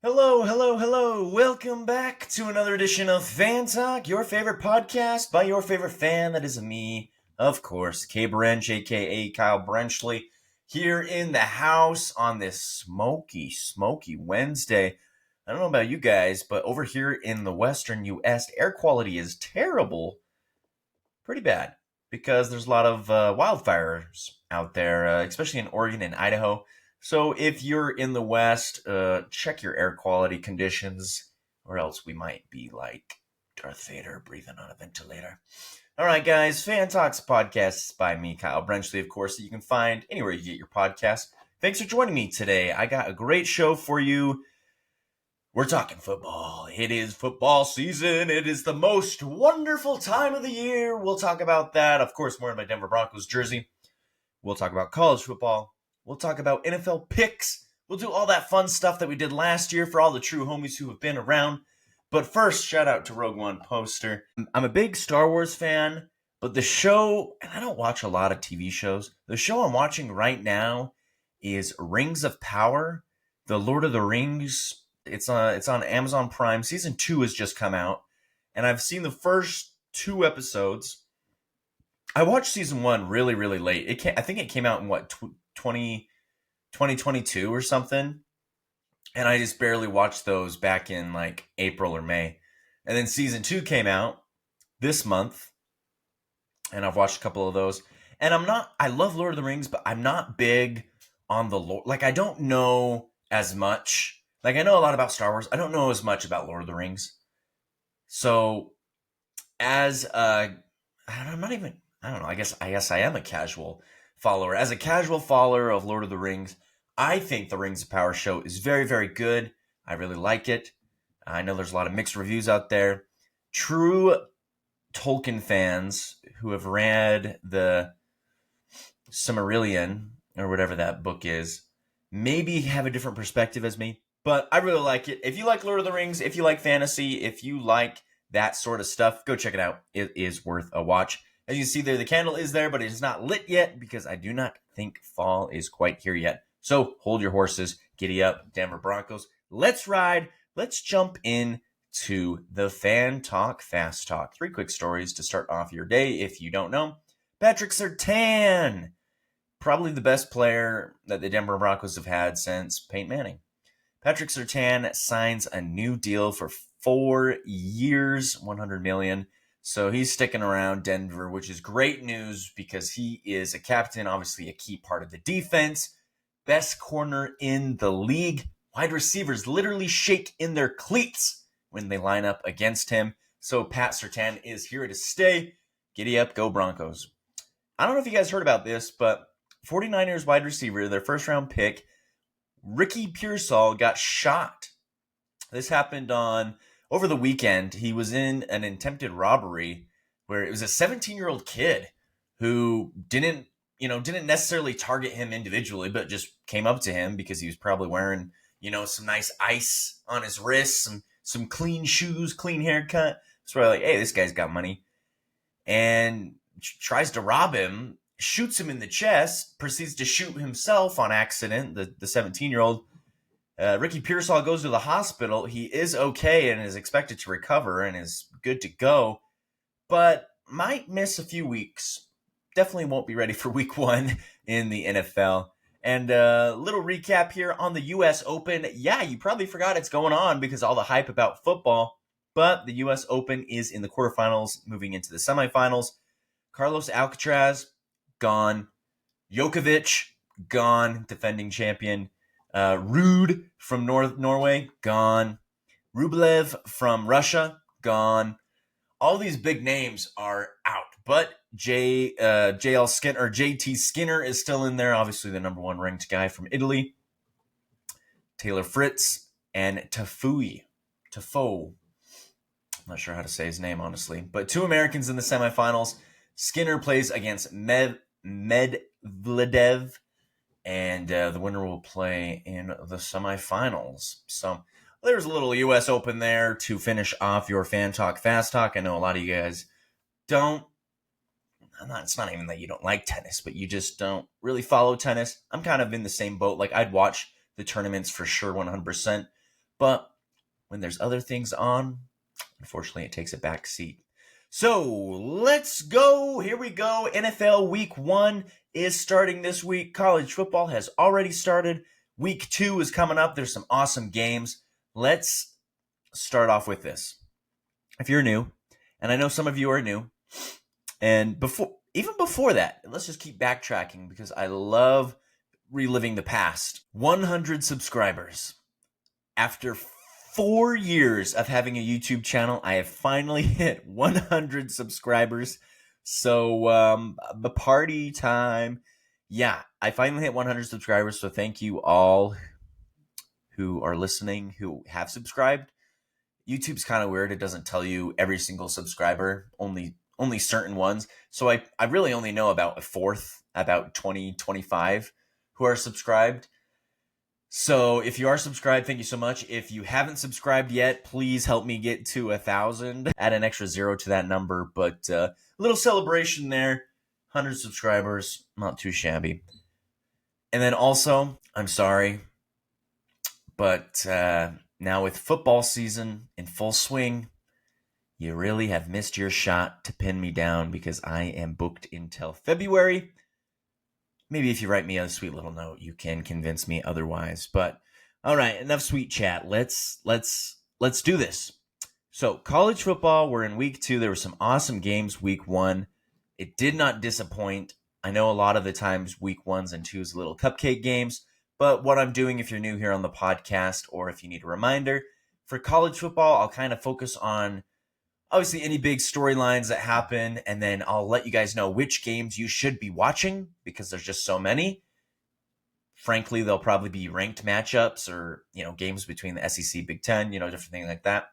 Hello, hello, hello. Welcome back to another edition of Fan Talk, your favorite podcast by your favorite fan. That is me, of course, K Brench, aka Kyle Brenchley, here in the house on this smoky Wednesday. I don't know about you guys, but over here in the western US, air quality is terrible. Pretty bad. Because there's a lot of wildfires out there, especially in Oregon and Idaho. So if you're in the West, check your air quality conditions, or else we might be like Darth Vader breathing on a ventilator. All right, guys, Fan Talks podcasts by me, Kyle Brenchley, of course, that you can find anywhere you get your podcasts. Thanks for joining me today. I got a great show for you. We're talking football. It is football season. It is the most wonderful time of the year. We'll talk about that. Of course, more in my Denver Broncos jersey. We'll talk about college football. We'll talk about NFL picks. We'll do all that fun stuff that we did last year for all the true homies who have been around. But first, shout out to Rogue One Poster. I'm a big Star Wars fan, but the show, and I don't watch a lot of TV shows, the show I'm watching right now is Rings of Power, the Lord of the Rings. It's on Amazon Prime. Season 2 has just come out, and I've seen the first 2 episodes. I watched season 1 really, really late. I think it came out in 2022 or something, and I just barely watched those back in like April or May. And then season 2 came out this month, and I've watched a couple of those. And I love Lord of the Rings, but I'm not big on the lore. Like, I don't know as much. Like, I know a lot about Star Wars. I don't know as much about Lord of the Rings. So, as I'm not even, I don't know, I guess I am a casual follower. As a casual follower of Lord of the Rings, I think the Rings of Power show is very, very good. I really like it. I know there's a lot of mixed reviews out there. True Tolkien fans who have read the Silmarillion or whatever that book is maybe have a different perspective as me, but I really like it. If you like Lord of the Rings, if you like fantasy, if you like that sort of stuff, go check it out. It is worth a watch. As you can see there, the candle is there, but it is not lit yet because I do not think fall is quite here yet. So hold your horses, giddy up, Denver Broncos. Let's ride. Let's jump in to the Fan Talk Fast Talk. 3 quick stories to start off your day if you don't know. Patrick Surtain, probably the best player that the Denver Broncos have had since Peyton Manning. Patrick Surtain signs a new deal for 4 years, $100 million. So he's sticking around Denver, which is great news because he is a captain, obviously a key part of the defense. Best corner in the league. Wide receivers literally shake in their cleats when they line up against him. So Pat Surtain is here to stay. Giddy up, go Broncos. I don't know if you guys heard about this, but 49ers wide receiver, their first round pick, Ricky Pearsall, got shot. This happened over the weekend. He was in an attempted robbery where it was a 17-year-old kid who didn't necessarily target him individually, but just came up to him because he was probably wearing, some nice ice on his wrists, some clean shoes, clean haircut. So we're like, hey, this guy's got money. And tries to rob him, shoots him in the chest, proceeds to shoot himself on accident, the 17-year-old. Ricky Pearsall goes to the hospital. He is okay and is expected to recover and is good to go, but might miss a few weeks. Definitely won't be ready for week 1 in the NFL. And a little recap here on the U.S. Open. Yeah, you probably forgot it's going on because all the hype about football, but the U.S. Open is in the quarterfinals, moving into the semifinals. Carlos Alcaraz, gone. Djokovic, gone, defending champion. Ruud from Norway, gone. Rublev from Russia, gone. All these big names are out, but JT Skinner is still in there, obviously the number 1 ranked guy from Italy. Taylor Fritz and Tafoe. I'm not sure how to say his name, honestly. But 2 Americans in the semifinals. Skinner plays against Medvedev, and the winner will play in the semifinals. So there's a little U.S. Open there to finish off your Fan Talk Fast Talk. I know a lot of you guys don't. It's not even that you don't like tennis, but you just don't really follow tennis. I'm kind of in the same boat. Like, I'd watch the tournaments for sure 100%, But when there's other things on, unfortunately, it takes a back seat. So let's go. Here we go. NFL Week 1 is starting this week. College football has already started. Week 2 is coming up. There's some awesome games. Let's start off with this. If you're new, and I know some of you are new, and even before that, let's just keep backtracking because I love reliving the past. 100 subscribers. After 4 years of having a YouTube channel, I have finally hit 100 subscribers. So, the party time. Yeah, I finally hit 100 subscribers. So thank you all who are listening, who have subscribed. YouTube's kind of weird. It doesn't tell you every single subscriber, only certain ones. So I really only know about a fourth, about 20, 25 who are subscribed. So if you are subscribed, thank you so much. If you haven't subscribed yet, please help me get to 1,000. Add an extra 0 to that number. But a little celebration there. 100 subscribers, not too shabby. And then also, I'm sorry, but now with football season in full swing, you really have missed your shot to pin me down because I am booked until February. Maybe if you write me a sweet little note, you can convince me otherwise. But all right, enough sweet chat. Let's do this. So college football, we're in week 2. There were some awesome games week 1. It did not disappoint. I know a lot of the times week 1s and 2s little cupcake games. But what I'm doing, if you're new here on the podcast or if you need a reminder, for college football, I'll kind of focus on obviously any big storylines that happen, and then I'll let you guys know which games you should be watching because there's just so many. Frankly, they'll probably be ranked matchups or, games between the SEC, Big Ten, different things like that.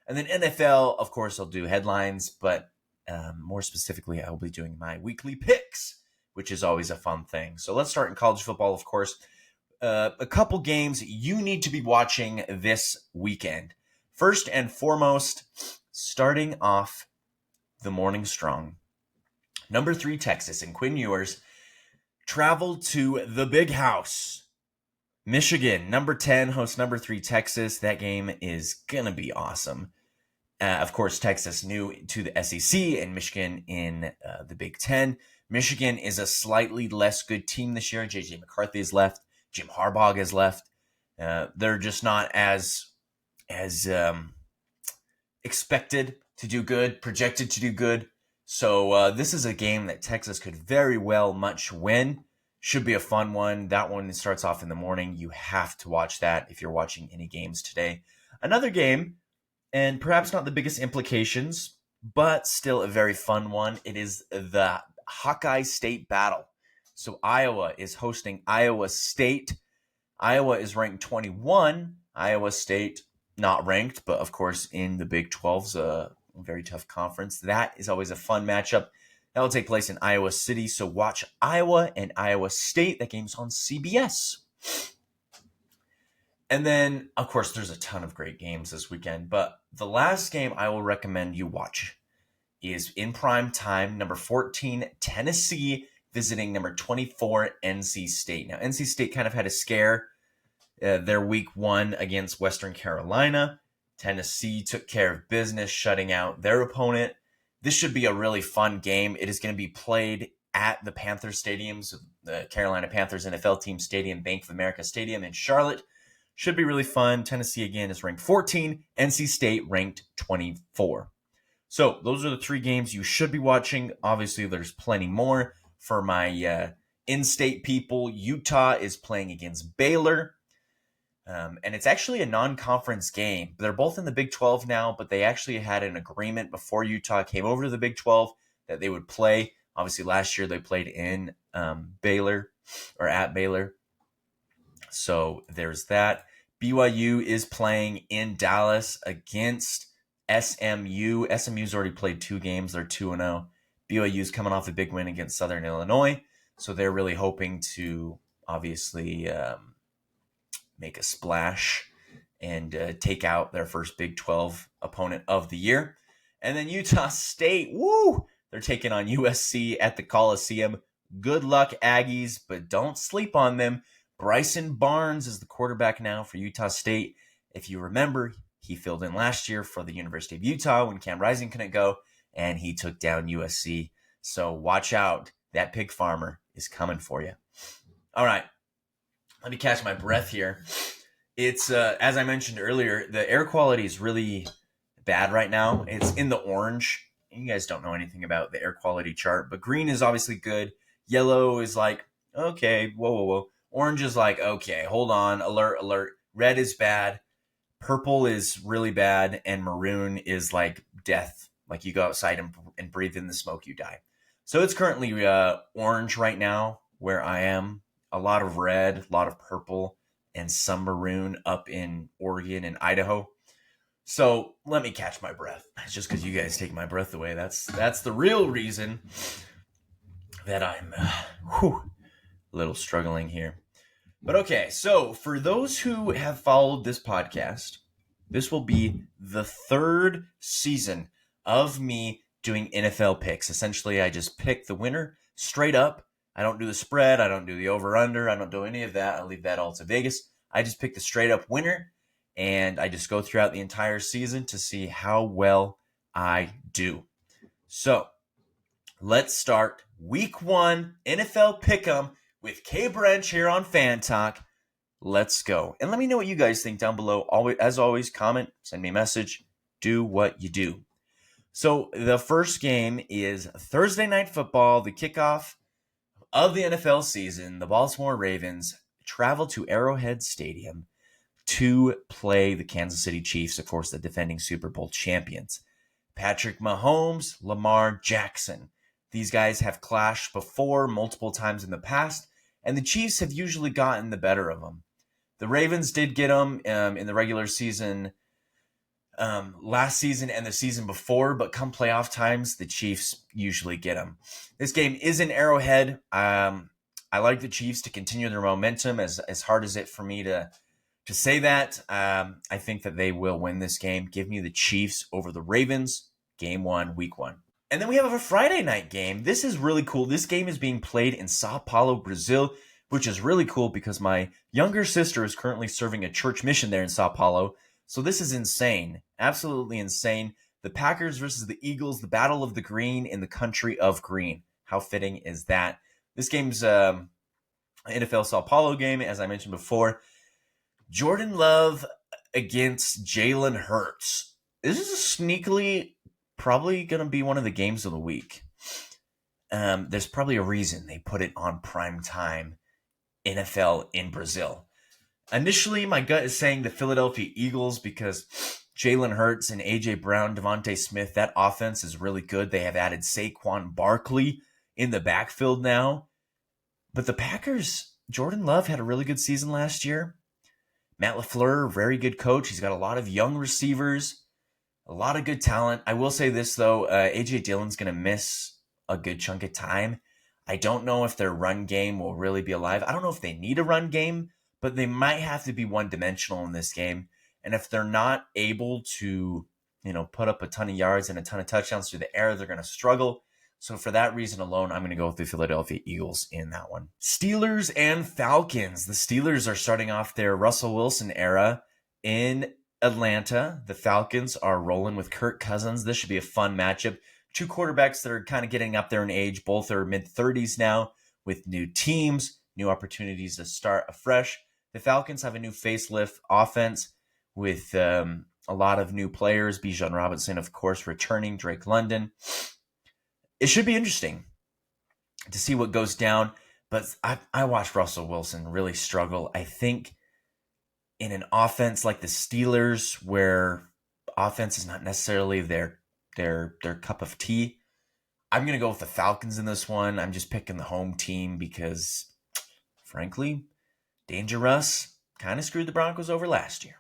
And then NFL, of course, I'll do headlines, but more specifically, I'll be doing my weekly picks, which is always a fun thing. So let's start in college football, of course. A couple games you need to be watching this weekend. First and foremost, starting off the morning strong. Number 3, Texas, and Quinn Ewers traveled to the Big House. Michigan, number 10, hosts number 3, Texas. That game is going to be awesome. Of course, Texas new to the SEC and Michigan in the Big Ten. Michigan is a slightly less good team this year. J.J. McCarthy has left. Jim Harbaugh has left. They're just not as expected to do good, projected to do good. So this is a game that Texas could very well much win. Should be a fun one. That one starts off in the morning. You have to watch that if you're watching any games today. Another game, and perhaps not the biggest implications, but still a very fun one. It is the Hawkeye State Battle. So Iowa is hosting Iowa State. Iowa is ranked 21. Iowa State not ranked, but of course in the Big 12's a very tough conference. That is always a fun matchup. That will take place in Iowa City. So watch Iowa and Iowa State. That game's on CBS. And then, of course, there's a ton of great games this weekend. But the last game I will recommend you watch is in prime time, number 14, Tennessee, visiting number 24, NC State. Now, NC State kind of had a scare their week 1 against Western Carolina. Tennessee took care of business, shutting out their opponent. This should be a really fun game. It is going to be played at the Panthers Stadiums, the Carolina Panthers NFL Team Stadium, Bank of America Stadium in Charlotte. Should be really fun. Tennessee, again, is ranked 14. NC State ranked 24. So those are the 3 games you should be watching. Obviously, there's plenty more. For my in-state people, Utah is playing against Baylor. And it's actually a non-conference game. They're both in the Big 12 now, but they actually had an agreement before Utah came over to the Big 12 that they would play. Obviously, last year they played in Baylor or at Baylor. So there's that. BYU is playing in Dallas against SMU. SMU's already played 2 games. They're 2-0. BYU's coming off a big win against Southern Illinois. So they're really hoping to obviously make a splash and take out their first Big 12 opponent of the year. And then Utah State, woo! They're taking on USC at the Coliseum. Good luck, Aggies, but don't sleep on them. Bryson Barnes is the quarterback now for Utah State. If you remember, he filled in last year for the University of Utah when Cam Rising couldn't go, and he took down USC. So watch out. That pig farmer is coming for you. All right. Let me catch my breath here. It's, as I mentioned earlier, the air quality is really bad right now. It's in the orange. You guys don't know anything about the air quality chart, but green is obviously good. Yellow is like, okay, whoa. Orange is like, okay, hold on, alert. Red is bad. Purple is really bad. And maroon is like death. Like you go outside and breathe in the smoke, you die. So it's currently orange right now where I am. A lot of red, a lot of purple, and some maroon up in Oregon and Idaho. So let me catch my breath. It's just because you guys take my breath away. That's the real reason that I'm a little struggling here. But okay, so for those who have followed this podcast, this will be the third season of me doing NFL picks. Essentially, I just pick the winner straight up. I don't do the spread. I don't do the over-under. I don't do any of that. I leave that all to Vegas. I just pick the straight-up winner, and I just go throughout the entire season to see how well I do. So let's start Week 1 NFL Pick'em with K Branch here on Fan Talk. Let's go. And let me know what you guys think down below. As always, comment, send me a message, do what you do. So the first game is Thursday Night Football, the kickoff of the NFL season. The Baltimore Ravens travel to Arrowhead Stadium to play the Kansas City Chiefs, of course, the defending Super Bowl champions. Patrick Mahomes, Lamar Jackson. These guys have clashed before multiple times in the past, and the Chiefs have usually gotten the better of them. The Ravens did get them in the regular season last season and the season before, but come playoff times, the Chiefs usually get them. This game is in Arrowhead. I like the Chiefs to continue their momentum, as hard as it for me to say that. I think that they will win this game. Give me the Chiefs over the Ravens, game 1, week 1. And then we have a Friday night game. This is really cool. This game is being played in Sao Paulo, Brazil, which is really cool because my younger sister is currently serving a church mission there in Sao Paulo. So this is insane. Absolutely insane. The Packers versus the Eagles, the battle of the green in the country of green. How fitting is that? This game's an NFL Sao Paulo game, as I mentioned before. Jordan Love against Jalen Hurts. This is sneakily probably going to be one of the games of the week. There's probably a reason they put it on prime time NFL in Brazil. Initially, my gut is saying the Philadelphia Eagles because Jalen Hurts and A.J. Brown, Devontae Smith, that offense is really good. They have added Saquon Barkley in the backfield now. But the Packers, Jordan Love had a really good season last year. Matt LaFleur, very good coach. He's got a lot of young receivers, a lot of good talent. I will say this, though. A.J. Dillon's going to miss a good chunk of time. I don't know if their run game will really be alive. I don't know if they need a run game, but they might have to be one-dimensional in this game. And if they're not able to, put up a ton of yards and a ton of touchdowns through the air, they're going to struggle. So for that reason alone, I'm going to go with the Philadelphia Eagles in that one. Steelers and Falcons. The Steelers are starting off their Russell Wilson era in Atlanta. The Falcons are rolling with Kirk Cousins. This should be a fun matchup. Two quarterbacks that are kind of getting up there in age. Both are mid-30s now with new teams, new opportunities to start afresh. The Falcons have a new facelift offense with a lot of new players. Bijan Robinson, of course, returning. Drake London. It should be interesting to see what goes down. But I watched Russell Wilson really struggle. I think in an offense like the Steelers, where offense is not necessarily their cup of tea, I'm going to go with the Falcons in this one. I'm just picking the home team because, frankly, Dangerous kind of screwed the Broncos over last year.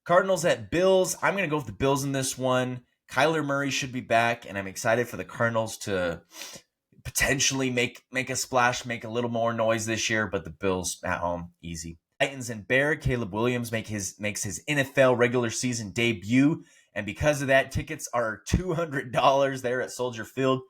Cardinals at Bills. I'm going to go with the Bills in this one. Kyler Murray should be back, and I'm excited for the Cardinals to potentially make a splash, make a little more noise this year, but the Bills at home, easy. Titans and Bears. Caleb Williams makes his NFL regular season debut, and because of that, tickets are $200 there at Soldier Field.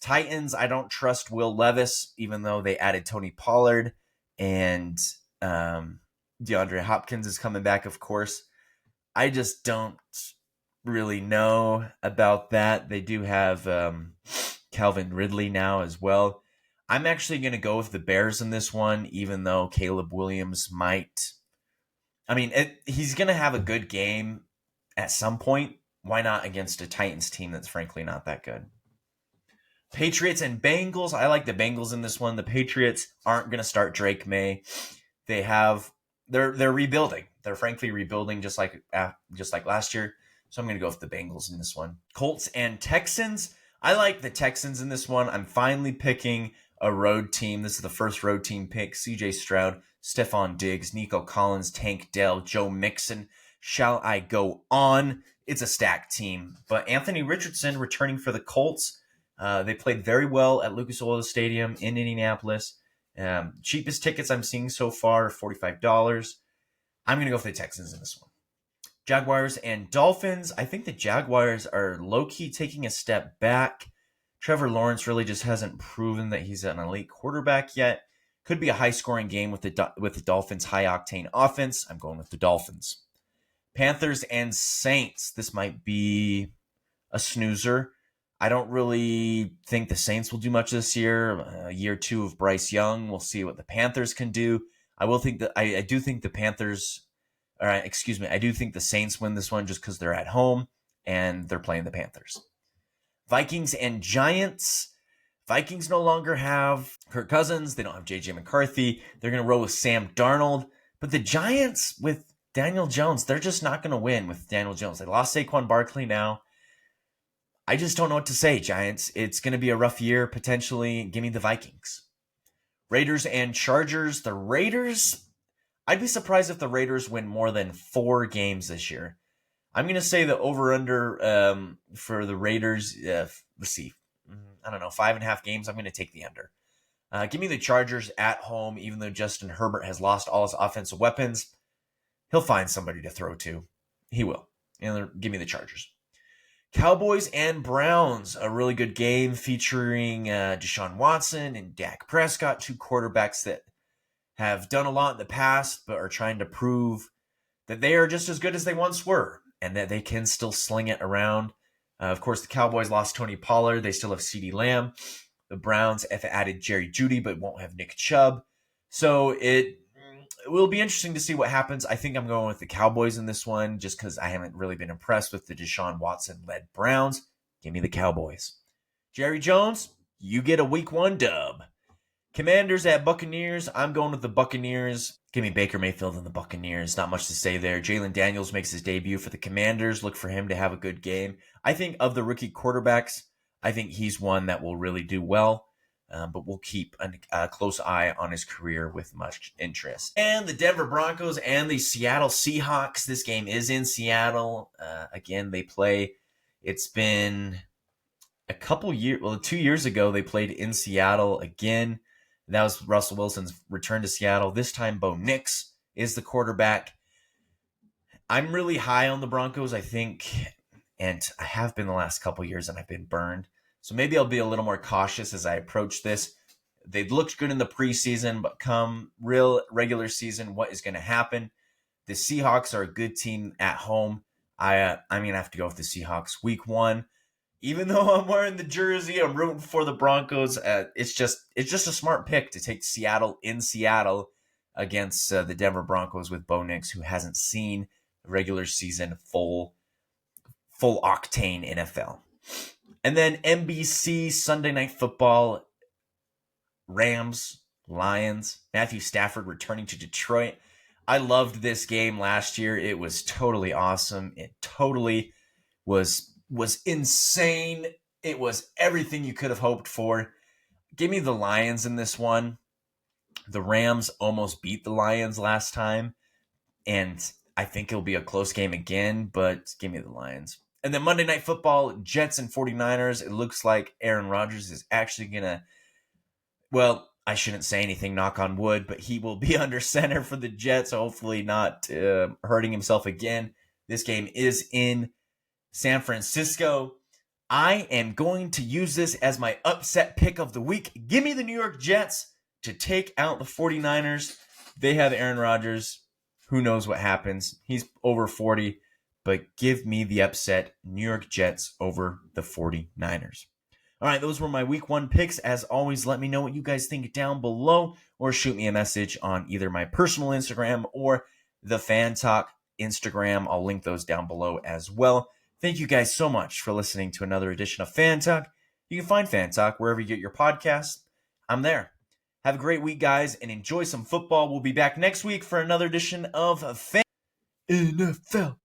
Titans, I don't trust Will Levis, even though they added Tony Pollard, and DeAndre Hopkins is coming back, of course. I just don't really know about that. They do have Calvin Ridley now as well. I'm actually going to go with the Bears in this one, even though Caleb Williams might. I mean, he's going to have a good game at some point. Why not against a Titans team that's frankly not that good? Patriots and Bengals. I like the Bengals in this one. The Patriots aren't going to start Drake May. They're rebuilding. They're frankly rebuilding just like last year. So I'm going to go with the Bengals in this one. Colts and Texans. I like the Texans in this one. I'm finally picking a road team. This is the first road team pick. CJ Stroud, Stephon Diggs, Nico Collins, Tank Dell, Joe Mixon. Shall I go on? It's a stacked team. But Anthony Richardson returning for the Colts. They played very well at Lucas Oil Stadium in Indianapolis. Cheapest tickets I'm seeing so far, $45. I'm going to go for the Texans in this one. Jaguars and Dolphins. I think the Jaguars are low-key taking a step back. Trevor Lawrence really just hasn't proven that he's an elite quarterback yet. Could be a high-scoring game with the Dolphins' high-octane offense. I'm going with the Dolphins. Panthers and Saints. This might be a snoozer. I don't really think the Saints will do much this year. Year 2 of Bryce Young. We'll see what the Panthers can do. I do think the Panthers. I do think the Saints win this one just because they're at home and they're playing the Panthers. Vikings and Giants. Vikings no longer have Kirk Cousins. They don't have J.J. McCarthy. They're going to roll with Sam Darnold. But the Giants with Daniel Jones, they're just not going to win with Daniel Jones. They lost Saquon Barkley now. I just don't know what to say, Giants. It's going to be a rough year, potentially. Give me the Vikings. Raiders and Chargers. The Raiders, I'd be surprised if the Raiders win more than 4 games this year. I'm going to say the over-under for the Raiders, let's see, I don't know, 5.5 games. I'm going to take the under. Give me the Chargers at home, even though Justin Herbert has lost all his offensive weapons. He'll find somebody to throw to. He will. And give me the Chargers. Cowboys and Browns, a really good game featuring Deshaun Watson and Dak Prescott, 2 quarterbacks that have done a lot in the past but are trying to prove that they are just as good as they once were and that they can still sling it around. Of course, the Cowboys lost Tony Pollard. They still have CeeDee Lamb. The Browns have added Jerry Jeudy but won't have Nick Chubb. So it will be interesting to see what happens. I think I'm going with the Cowboys in this one just because I haven't really been impressed with the Deshaun Watson-led Browns. Give me the Cowboys. Jerry Jones, you get a Week 1 dub. Commanders at Buccaneers. I'm going with the Buccaneers. Give me Baker Mayfield and the Buccaneers. Not much to say there. Jalen Daniels makes his debut for the Commanders. Look for him to have a good game. I think of the rookie quarterbacks, I think he's one that will really do well. But we'll keep a close eye on his career with much interest. And the Denver Broncos and the Seattle Seahawks. This game is in Seattle. Again, they play. It's been a couple years. Well, 2 years ago, they played in Seattle again. That was Russell Wilson's return to Seattle. This time, Bo Nix is the quarterback. I'm really high on the Broncos, I think, and I have been the last couple years, and I've been burned. So maybe I'll be a little more cautious as I approach this. They've looked good in the preseason, but come real regular season, what is going to happen? The Seahawks are a good team at home. I'm going to have to go with the Seahawks. Week 1, even though I'm wearing the jersey, I'm rooting for the Broncos. It's just a smart pick to take Seattle in Seattle against the Denver Broncos with Bo Nix, who hasn't seen regular season full octane NFL. And then NBC Sunday Night Football, Rams, Lions, Matthew Stafford returning to Detroit. I loved this game last year. It was totally awesome. It totally was insane. It was everything you could have hoped for. Give me the Lions in this one. The Rams almost beat the Lions last time, and I think it'll be a close game again, but give me the Lions. And then Monday Night Football, Jets and 49ers. It looks like Aaron Rodgers is actually going to, well, I shouldn't say anything, knock on wood, but he will be under center for the Jets, hopefully not hurting himself again. This game is in San Francisco. I am going to use this as my upset pick of the week. Give me the New York Jets to take out the 49ers. They have Aaron Rodgers. Who knows what happens? He's over 40. but give me the upset New York Jets over the 49ers. All right, those were my week 1 picks. As always, let me know what you guys think down below or shoot me a message on either my personal Instagram or the Fan Talk Instagram. I'll link those down below as well. Thank you guys so much for listening to another edition of Fan Talk. You can find Fan Talk wherever you get your podcasts. I'm there. Have a great week, guys, and enjoy some football. We'll be back next week for another edition of NFL.